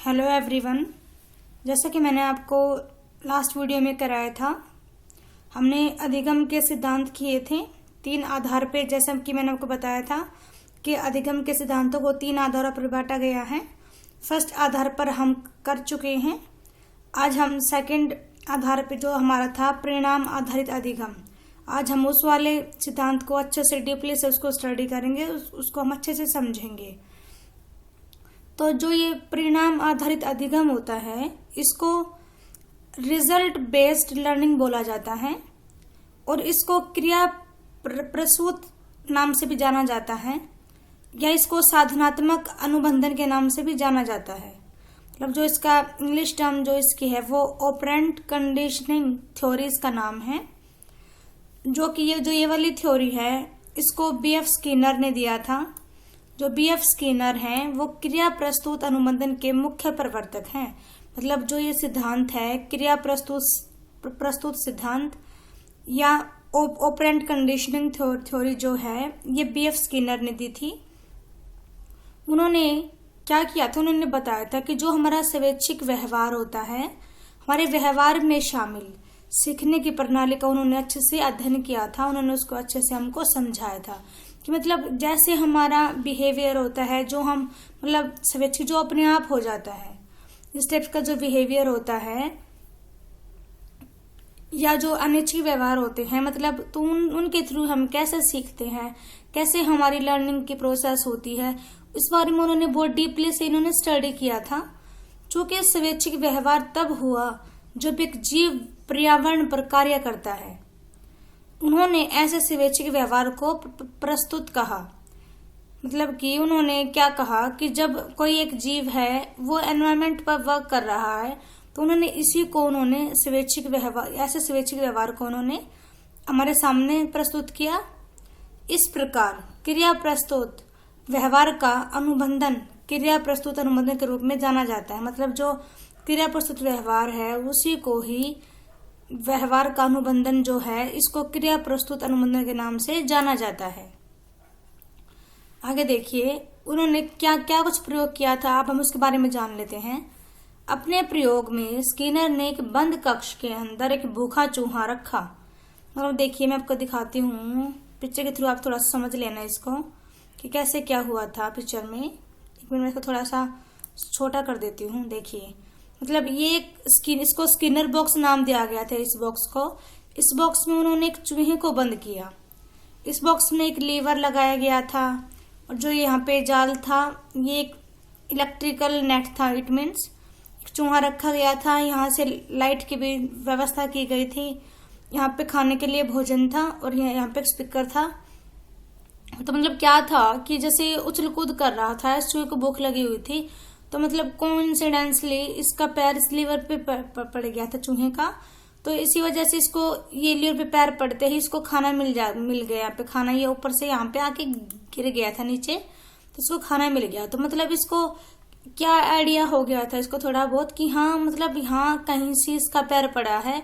Hello everyone. जैसा कि मैंने आपको लास्ट वीडियो में कराया था, हमने अधिगम के सिद्धांत किए थे 3 आधार पे। जैसा कि मैंने आपको बताया था कि अधिगम के सिद्धांतों को 3 आधारों पर बांटा गया है। फर्स्ट आधार पर हम कर चुके हैं। आज हम सेकंड आधार पे जो हमारा था परिणाम आधारित अधिगम, आज हम उस वाले सिद्धांत को अच्छे से डीपली से उसको स्टडी करेंगे, उसको हम अच्छे से समझेंगे। तो जो ये परिणाम आधारित अधिगम होता है, इसको रिजल्ट बेस्ड लर्निंग बोला जाता है और इसको क्रिया प्रसूत नाम से भी जाना जाता है, या इसको साधनात्मक अनुबंधन के नाम से भी जाना जाता है। मतलब जो इसका इंग्लिश टर्म जो इसकी है वो ऑपरेंट कंडीशनिंग थ्योरी इसका नाम है। जो कि ये वाली थ्योरी है, इसको बीएफ स्किनर ने दिया था। जो बीएफ स्किनर हैं वो क्रिया प्रस्तुत अनुबंधन के मुख्य प्रवर्तक हैं। मतलब जो ये सिद्धांत है क्रिया प्रस्तुत सिद्धांत या ऑपरेंट कंडीशनिंग थ्योरी जो है, ये बीएफ स्किनर ने दी थी। उन्होंने क्या किया था, उन्होंने बताया था कि जो हमारा स्वैच्छिक व्यवहार होता है, हमारे व्यवहार में शामिल सीखने की प्रणाली का उन्होंने अच्छे से अध्ययन किया था। उन्होंने उसको अच्छे से हमको समझाया था कि मतलब जैसे हमारा बिहेवियर होता है, जो हम मतलब स्वैच्छिक जो अपने आप हो जाता है, इस टाइप का जो बिहेवियर होता है या जो अनैच्छिक व्यवहार होते हैं, मतलब तो उनके थ्रू हम कैसे सीखते हैं, कैसे हमारी लर्निंग की प्रोसेस होती है, इस बारे में उन्होंने बहुत डीपली से इन्होंने स्टडी किया था। चूंकि स्वैच्छिक व्यवहार तब हुआ जब एक जीव पर्यावरण पर कार्य करता है। उन्होंने ऐसे स्वैच्छिक व्यवहार को प्रस्तुत कहा। मतलब कि उन्होंने क्या कहा कि जब कोई एक जीव है वो एनवायरनमेंट पर वर्क कर रहा है, तो उन्होंने इसी को उन्होंने स्वैच्छिक व्यवहार, ऐसे स्वैच्छिक व्यवहार को उन्होंने हमारे सामने प्रस्तुत किया। इस प्रकार क्रिया प्रस्तुत व्यवहार का अनुबंधन क्रिया प्रस्तुत अनुबंधन के रूप में जाना जाता है। मतलब जो क्रिया प्रस्तुत व्यवहार है उसी को ही व्यवहार का अनुबंधन जो है, इसको क्रिया प्रस्तुत अनुबंधन के नाम से जाना जाता है। आगे देखिए उन्होंने क्या क्या कुछ प्रयोग किया था, अब हम उसके बारे में जान लेते हैं। अपने प्रयोग में स्किनर ने एक बंद कक्ष के अंदर एक भूखा चूहा रखा। मतलब देखिए मैं आपको दिखाती हूँ पिक्चर के थ्रू, आप थोड़ा सा समझ लेना इसको कि कैसे क्या हुआ था पिक्चर में। 1 मिनट में इसको थोड़ा सा छोटा कर देती हूँ। देखिए मतलब ये इसको स्किनर बॉक्स नाम दिया गया था। इस बॉक्स को, इस बॉक्स में उन्होंने एक चूहे को बंद किया। इस बॉक्स में एक लीवर लगाया गया था और जो यहाँ पे जाल था ये एक इलेक्ट्रिकल नेट था। इट मीन्स एक चूहा रखा गया था, यहाँ से लाइट की भी व्यवस्था की गई थी, यहाँ पे खाने के लिए भोजन था और यहाँ पे एक स्पीकर था। तो मतलब क्या था कि जैसे उछल कूद कर रहा था, इस चूहे को भूख लगी हुई थी, तो मतलब कोइंसिडेंसली इसका पैर इस लीवर पे पड़ गया था चूहे का। तो इसी वजह से इसको ये लीवर पे पैर पड़ते ही इसको खाना मिल गया। यहाँ पे खाना ये ऊपर से यहाँ पे आके गिर गया था नीचे, तो इसको खाना मिल गया। तो मतलब इसको क्या आइडिया हो गया था इसको थोड़ा बहुत कि हाँ मतलब यहाँ कहीं से इसका पैर पड़ा है,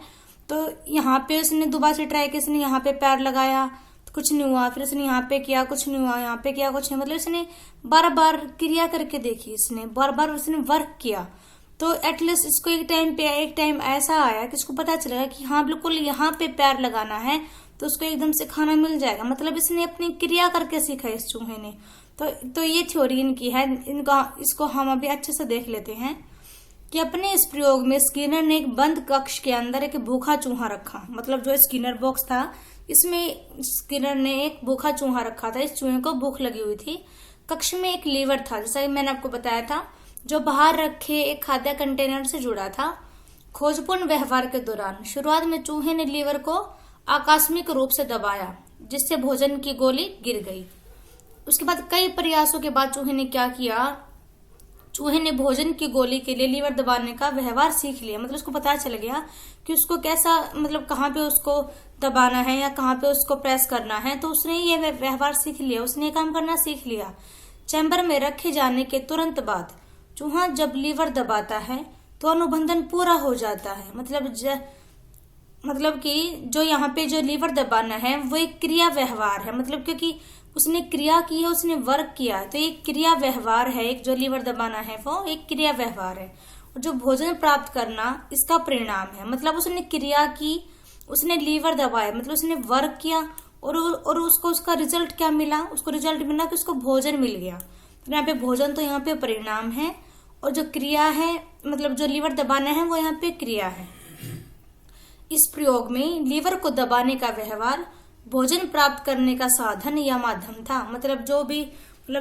तो यहाँ पे उसने दोबारा से ट्राई किया, इसने यहाँ पे पैर लगाया कुछ नहीं हुआ, फिर इसने यहाँ पे किया कुछ नहीं हुआ, यहाँ पे किया कुछ नहीं। मतलब इसने बार बार क्रिया करके देखी, इसने बार बार उसने वर्क किया। तो एटलीस्ट इसको एक टाइम ऐसा आया कि इसको पता चलेगा कि हाँ बिल्कुल यहाँ पे पैर लगाना है, तो उसको एकदम से खाना मिल जाएगा। मतलब इसने अपनी क्रिया करके सीखा इस चूहे ने। तो ये थ्योरी इनकी है। इसको हम अभी अच्छे से देख लेते हैं कि अपने इस प्रयोग में स्किनर ने एक बंद कक्ष के अंदर एक भूखा चूहा रखा। मतलब जो स्किनर बॉक्स था, इसमें स्किनर ने एक भूखा चूहा रखा था। इस चूहे को भूख लगी हुई थी। कक्ष में एक लीवर था, जैसा कि मैंने आपको बताया था, जो बाहर रखे एक खाद्य कंटेनर से जुड़ा था। खोजपूर्ण व्यवहार के दौरान शुरुआत में चूहे ने लीवर को आकस्मिक रूप से दबाया, जिससे भोजन की गोली गिर गई। उसके बाद कई प्रयासों के बाद चूहे ने क्या किया, चूहे ने भोजन की गोली के लिए लीवर दबाने का व्यवहार सीख लिया। मतलब उसको पता चल गया कि उसको कैसा, मतलब कहाँ पे उसको दबाना है या कहाँ पे उसको प्रेस करना है। तो उसने ये व्यवहार सीख लिया, उसने ये काम करना सीख लिया। चैम्बर में रखे जाने के तुरंत बाद चूहा जब लीवर दबाता है तो अनुबंधन पूरा हो जाता है। मतलब कि जो यहाँ पे जो लीवर दबाना है वो एक क्रिया व्यवहार है। मतलब क्योंकि उसने क्रिया की है, उसने वर्क किया है, तो ये क्रिया व्यवहार है। एक जो लीवर दबाना है वो एक क्रिया व्यवहार है, और जो भोजन प्राप्त करना इसका परिणाम है। मतलब उसने क्रिया की, उसने लीवर दबाया, मतलब उसने वर्क किया, और उसको उसका रिजल्ट क्या मिला, उसको रिजल्ट मिला कि उसको भोजन मिल गया। तो यहाँ पे भोजन तो यहाँ पे परिणाम है, और जो क्रिया है मतलब जो लीवर दबाना है वो यहाँ पे क्रिया है। इस प्रयोग में लीवर को दबाने का व्यवहार भोजन प्राप्त करने का साधन या माध्यम था। मतलब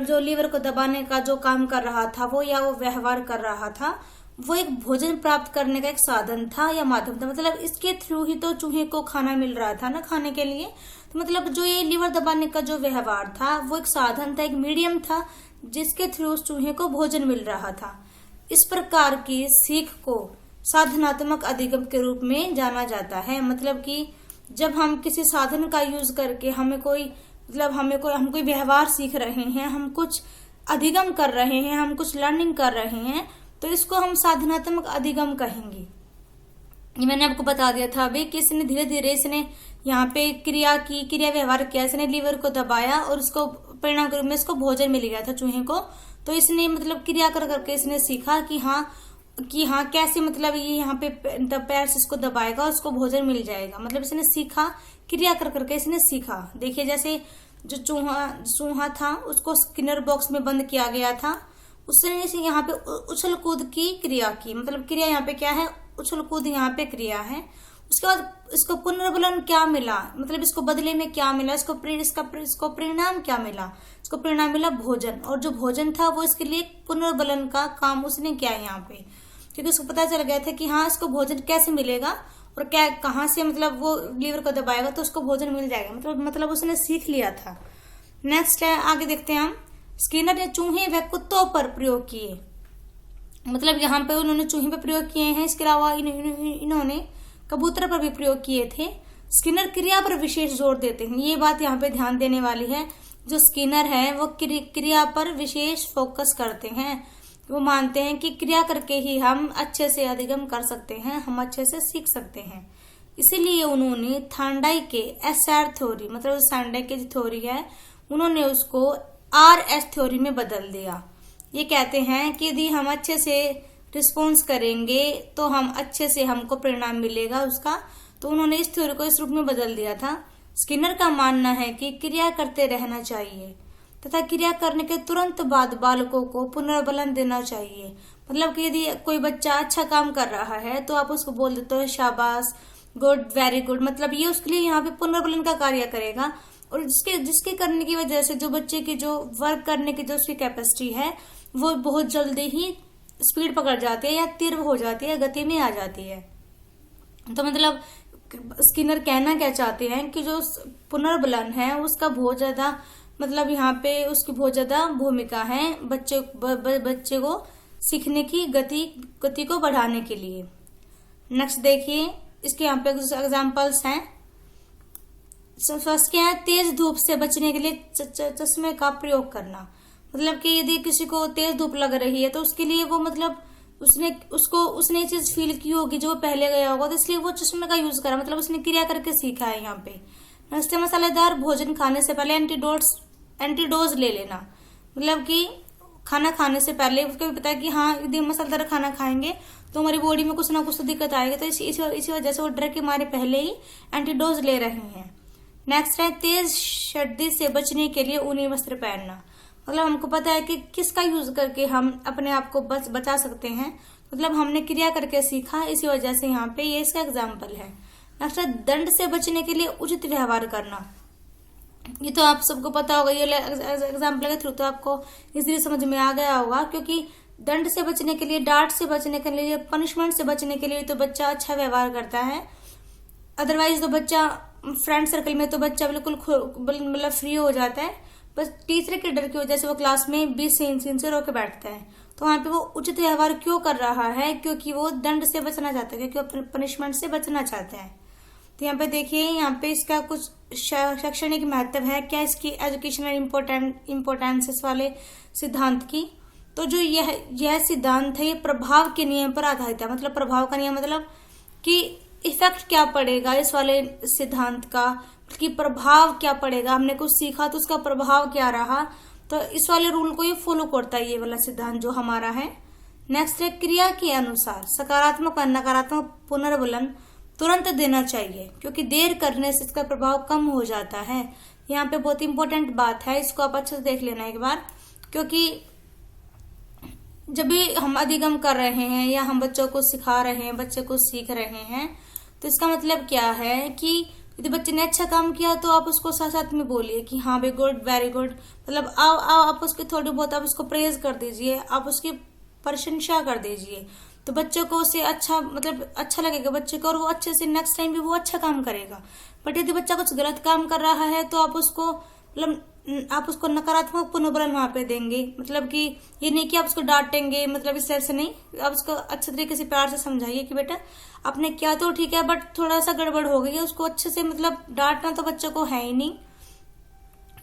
जो लीवर को दबाने का जो काम कर रहा था वो, या वो व्यवहार कर रहा था, वो एक भोजन प्राप्त करने का एक साधन था या माध्यम था। मतलब इसके थ्रू ही तो चूहे को खाना मिल रहा था ना, खाने के लिए। तो मतलब जो ये लीवर दबाने का जो व्यवहार था वो एक साधन था, एक मीडियम था, जिसके थ्रू उस चूहे को भोजन मिल रहा था। इस प्रकार की सीख को साधनात्मक अधिगम के रूप में जाना जाता है। मतलब कि जब हम किसी साधन का यूज करके हम कोई व्यवहार सीख रहे हैं, हम कुछ अधिगम कर रहे हैं, हम कुछ लर्निंग कर रहे हैं, तो इसको हम साधनात्मक अधिगम कहेंगे। ये मैंने आपको बता दिया था अभी कि इसने धीरे धीरे यहाँ पे क्रिया व्यवहार किया, इसने लीवर को दबाया और उसको परिणाम के रूप में इसको भोजन मिल गया था चूहे को। तो इसने मतलब क्रिया कर करके इसने सीखा कि हाँ कैसे, मतलब ये यहाँ पे पैर से इसको दबाएगा और उसको भोजन मिल जाएगा। मतलब इसने सीखा, क्रिया कर करके इसने सीखा। देखिए जैसे जो चूहा था उसको स्किनर बॉक्स में बंद किया गया था, उसने यहाँ पे उछल कूद की क्रिया की। मतलब क्रिया यहाँ पे क्या है, उछल कूद यहाँ पे क्रिया है। उसके बाद इसको पुनर्बलन क्या मिला, मतलब इसको बदले में क्या मिला, इसको परिणाम क्या मिला, इसको परिणाम मिला भोजन। और जो भोजन था वो इसके लिए पुनर्बलन का काम उसने किया यहाँ पे, क्योंकि उसको पता चल गया था कि हाँ इसको भोजन कैसे मिलेगा और क्या कहाँ से, मतलब वो लीवर को दबाएगा तो उसको भोजन मिल जाएगा। मतलब उसने सीख लिया था। नेक्स्ट है, आगे देखते हैं हम। स्किनर ने चूहे व कुत्तों पर प्रयोग किए। मतलब यहाँ पे उन्होंने चूहे पे प्रयोग किए हैं, इसके अलावा इन्होंने कबूतर पर भी प्रयोग किए थे। स्किनर क्रिया पर विशेष जोर देते हैं, ये बात यहाँ पे ध्यान देने वाली है। जो स्किनर है वो क्रिया पर विशेष फोकस करते हैं। वो मानते हैं कि क्रिया करके ही हम अच्छे से अधिगम कर सकते हैं, हम अच्छे से सीख सकते हैं। इसीलिए उन्होंने थांडाई के एसआर थ्योरी, मतलब थांडाई की थ्योरी है, उन्होंने उसको RS थ्योरी में बदल दिया। ये कहते हैं कि यदि हम अच्छे से रिस्पॉन्स करेंगे तो हम अच्छे से हमको परिणाम मिलेगा उसका। तो उन्होंने इस थ्योरी को इस रूप में बदल दिया था। स्किनर का मानना है कि क्रिया करते रहना चाहिए तथा क्रिया करने के तुरंत बाद बालकों को पुनर्बलन देना चाहिए। मतलब कि यदि कोई बच्चा अच्छा काम कर रहा है तो आप उसको बोल देते हो शाबाश, गुड, वेरी गुड। मतलब ये उसके लिए यहाँ पे पुनर्बलन का कार्य करेगा, और जिसके करने की वजह से जो बच्चे की जो वर्क करने की जो उसकी कैपेसिटी है वो बहुत जल्दी ही स्पीड पकड़ जाती है, या तीव्र हो जाती है, गति में आ जाती है। तो मतलब स्किनर कहना क्या चाहते हैं कि जो पुनर्बलन है उसका बहुत ज्यादा, मतलब यहाँ पे उसकी बहुत ज्यादा भूमिका है बच्चे को सीखने की गति को बढ़ाने के लिए। नेक्स्ट देखिए, इसके यहाँ पे एग्जाम्पल्स हैं। फर्स्ट क्या है, तेज धूप से बचने के लिए चश्मे का प्रयोग करना। मतलब कि यदि किसी को तेज धूप लग रही है तो उसके लिए वो, मतलब उसने ये चीज फील की होगी जो पहले गया होगा, तो इसलिए वो चश्मे का यूज करा। मतलब उसने क्रिया करके सीखा है यहाँ पे। नेक्स्ट, मसालेदार भोजन खाने से पहले एंटीडोज ले लेना। मतलब कि खाना खाने से पहले उसको भी पता है कि हाँ यदि मसालेदार खाना खाएंगे तो हमारी बॉडी में कुछ ना कुछ तो दिक्कत आएगी, तो इसी वजह से वो डर के मारे पहले ही एंटीडोज ले रहे हैं। नेक्स्ट है, तेज सर्दी से बचने के लिए ऊनी वस्त्र पहनना। मतलब हमको पता है कि किसका यूज करके हम अपने आप को बचा सकते हैं, मतलब हमने क्रिया करके सीखा, इसी वजह से यहाँ पे ये इसका एग्जाम्पल है। नेक्स्ट है, दंड से बचने के लिए उचित व्यवहार करना। ये तो आप सबको पता होगा, ये एग्जाम्पल के थ्रू तो आपको इजीली समझ में आ गया होगा, क्योंकि दंड से बचने के लिए, डांट से बचने के लिए, पनिशमेंट से बचने के लिए तो बच्चा अच्छा व्यवहार करता है। अदरवाइज तो बच्चा फ्रेंड सर्कल में तो बच्चा बिल्कुल मतलब फ्री हो जाता है, बस टीचर के डर की वजह से वो क्लास में भी सिंसियर होकर बैठता है। तो वहां पे वो उचित व्यवहार क्यों कर रहा है, क्योंकि वो दंड से बचना चाहता है, क्योंकि वो पनिशमेंट से बचना चाहते हैं। तो यहाँ पे देखिए, यहाँ पे इसका कुछ शैक्षणिक महत्व है, क्या इसकी एजुकेशनल इम्पोर्टेंस वाले सिद्धांत की। तो जो यह सिद्धांत है ये प्रभाव के नियम पर आधारित है। मतलब प्रभाव का नियम मतलब कि इफेक्ट क्या पड़ेगा इस वाले सिद्धांत का कि प्रभाव क्या पड़ेगा, हमने कुछ सीखा तो उसका प्रभाव क्या रहा। तो इस वाले रूल को ये फॉलो करता है, ये वाला सिद्धांत जो हमारा है। नेक्स्ट है, क्रिया के अनुसार सकारात्मक और नकारात्मक पुनर्बलन तुरंत देना चाहिए, क्योंकि देर करने से इसका प्रभाव कम हो जाता है। यहाँ पे बहुत इंपॉर्टेंट बात है, इसको आप अच्छे से देख लेना एक बार। क्योंकि जब भी हम अधिगम कर रहे हैं या हम बच्चों को सिखा रहे हैं, बच्चे को सीख रहे हैं, तो इसका मतलब क्या है कि यदि बच्चे ने अच्छा काम किया तो आप उसको साथ साथ में बोलिए कि हाँ भाई गुड, वेरी गुड, मतलब आप उसकी थोड़ी बहुत आप उसको प्रेज कर दीजिए, आप उसकी प्रशंसा कर दीजिए। तो बच्चों को उसे अच्छा, मतलब अच्छा लगेगा बच्चे को, और वो अच्छे से नेक्स्ट टाइम भी वो अच्छा काम करेगा। बट यदि बच्चा कुछ गलत काम कर रहा है तो आप उसको नकारात्मक पुनर्बलन वहां पे देंगे। मतलब कि ये नहीं कि आप उसको डांटेंगे, मतलब इस तरह से नहीं, आप उसको अच्छे तरीके से प्यार से समझाइए कि बेटा आपने किया तो ठीक है बट थोड़ा सा गड़बड़ हो गई है। उसको अच्छे से, मतलब डांटना तो बच्चों को है ही नहीं,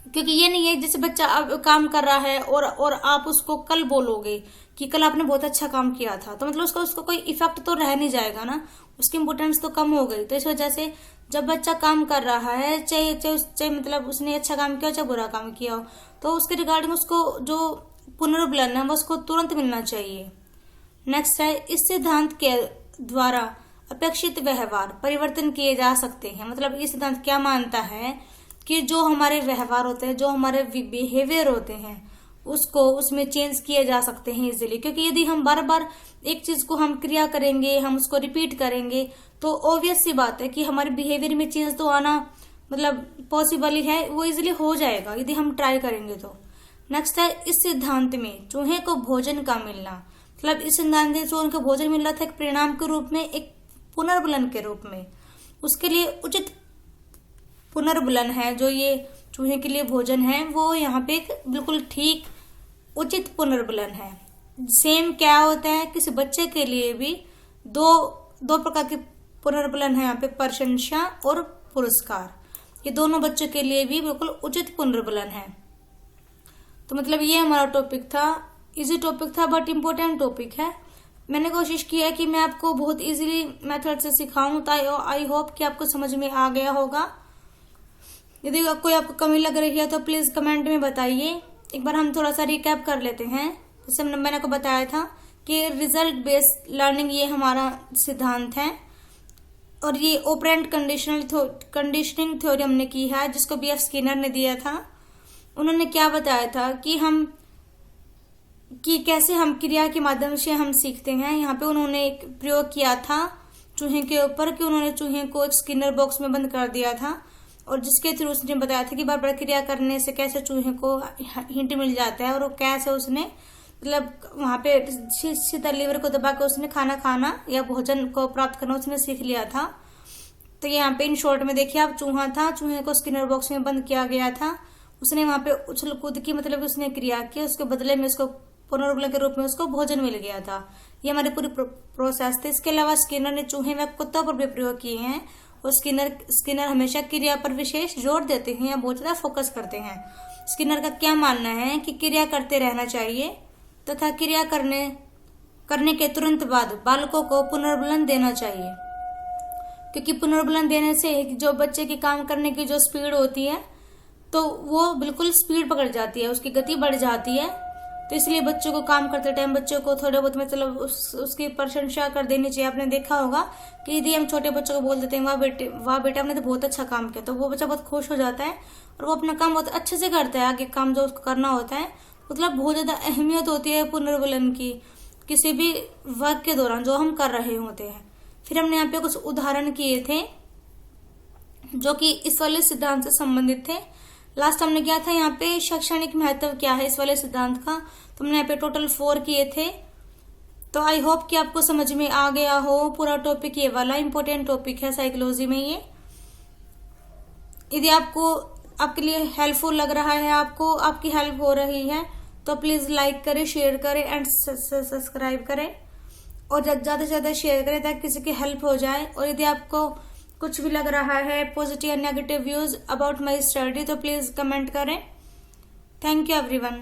क्योंकि ये नहीं है जैसे बच्चा अब काम कर रहा है और आप उसको कल बोलोगे कि कल आपने बहुत अच्छा काम किया था, तो मतलब उसको कोई इफेक्ट तो रह नहीं जाएगा ना, उसकी इम्पोर्टेंस तो कम हो गई। तो इस वजह से जब बच्चा काम कर रहा है, चाहे मतलब उसने अच्छा काम किया हो चाहे बुरा काम किया हो, तो उसके रिगार्डिंग उसको जो पुनर्बलन है वो उसको तुरंत मिलना चाहिए। नेक्स्ट है, इस सिद्धांत के द्वारा अपेक्षित व्यवहार परिवर्तन किए जा सकते हैं। मतलब ये सिद्धांत क्या मानता है कि जो हमारे व्यवहार होते हैं, जो हमारे बिहेवियर होते हैं, उसको उसमें चेंज किए जा सकते हैं इजीली। क्योंकि यदि हम बार बार एक चीज को हम क्रिया करेंगे, हम उसको रिपीट करेंगे, तो ऑब्वियस सी बात है कि हमारे बिहेवियर में चेंज तो आना मतलब पॉसिबल ही है, वो इजीली हो जाएगा यदि हम ट्राई करेंगे तो। नेक्स्ट है, इस सिद्धांत में चूहे को भोजन का मिलना, मतलब इस सिद्धांत में चूहे को भोजन मिल रहा था एक परिणाम के रूप में, एक पुनर्बलन के रूप में। उसके लिए उचित पुनर्बलन है, जो ये चूहे के लिए भोजन है, वो यहाँ पे एक बिल्कुल ठीक उचित पुनर्बलन है। सेम क्या होता है, किसी बच्चे के लिए भी दो प्रकार के पुनर्बलन है यहाँ पे, प्रशंसा और पुरस्कार। ये दोनों बच्चों के लिए भी बिल्कुल उचित पुनर्बलन है। तो मतलब ये हमारा टॉपिक था, इजी टॉपिक था बट इम्पोर्टेंट टॉपिक है। मैंने कोशिश की है कि मैं आपको बहुत इजीली मेथड से सिखाऊं, तो आई होप कि आपको समझ में आ गया होगा। यदि कोई आपको कमी लग रही है तो प्लीज कमेंट में बताइए। एक बार हम थोड़ा सा रिकैप कर लेते हैं। जैसे मैंने आपको बताया था कि रिजल्ट बेस्ड लर्निंग ये हमारा सिद्धांत है, और ये ऑपरेंट कंडीशनिंग थ्योरी हमने की है, जिसको BF स्किनर ने दिया था। उन्होंने क्या बताया था कि कैसे हम क्रिया के माध्यम से हम सीखते हैं। यहाँ पे उन्होंने एक प्रयोग किया था चूहे के ऊपर, कि उन्होंने चूहे को एक स्किनर बॉक्स में बंद कर दिया था, और जिसके थ्रू उसने बताया था कि बार बार क्रिया करने से कैसे चूहे को हिंट मिल जाता है, और वो कैसे उसने मतलब वहां पे सीधा लीवर को दबा के उसने खाना खाना या भोजन को प्राप्त करना उसने सीख लिया था। तो यहाँ पे इन शॉर्ट में देखिए आप, चूहा था, चूहे को स्किनर बॉक्स में बंद किया गया था, उसने वहां पे उछल कूद की, मतलब उसने क्रिया की, उसके बदले में उसको पुनर्बलन के रूप में उसको भोजन मिल गया था। ये हमारी पूरी प्रोसेस थी। इसके अलावा स्किनर ने चूहे व कुत्तों पर भी प्रयोग किए हैं, और स्किनर हमेशा क्रिया पर विशेष जोर देते हैं या बहुत ज्यादा फोकस करते हैं। स्किनर का क्या मानना है कि क्रिया करते रहना चाहिए तथा क्रिया करने के तुरंत बाद बालकों को पुनर्बलन देना चाहिए, क्योंकि पुनर्बलन देने से जो बच्चे की काम करने की जो स्पीड होती है तो वो बिल्कुल स्पीड पकड़ जाती है, उसकी गति बढ़ जाती है। तो इसलिए बच्चों को काम करते टाइम बच्चों को थोड़े बहुत मतलब उसकी प्रशंसा कर देनी चाहिए। आपने देखा होगा कि यदि हम छोटे बच्चों को बोल देते हैं वाह बेटा आपने तो बहुत अच्छा काम किया, तो वो बच्चा बहुत खुश हो जाता है और वो अपना काम बहुत अच्छे से करता है। आगे काम जो उसको करना होता है, मतलब बहुत ज्यादा अहमियत होती है पुनर्बलन की किसी भी वर्क के दौरान जो हम कर रहे होते हैं। फिर हमने यहाँ पे कुछ उदाहरण किए थे जो कि इस वाले सिद्धांत से संबंधित थे। लास्ट हमने किया था यहाँ पे शैक्षणिक महत्व क्या है इस वाले सिद्धांत का, तो हमने यहाँ पे टोटल 4 किए थे। तो आई होप कि आपको समझ में आ गया हो पूरा टॉपिक। ये वाला इंपॉर्टेंट टॉपिक है साइकोलॉजी में ये। यदि आपको आपके लिए हेल्पफुल लग रहा है, आपको आपकी हेल्प हो रही है, तो प्लीज लाइक करें, शेयर करें एंड सब्सक्राइब करें, और ज्यादा से ज्यादा शेयर करें ताकि किसी की हेल्प हो जाए। और यदि आपको कुछ भी लग रहा है पॉजिटिव या negative views about my study, तो प्लीज कमेंट करें। Thank you everyone.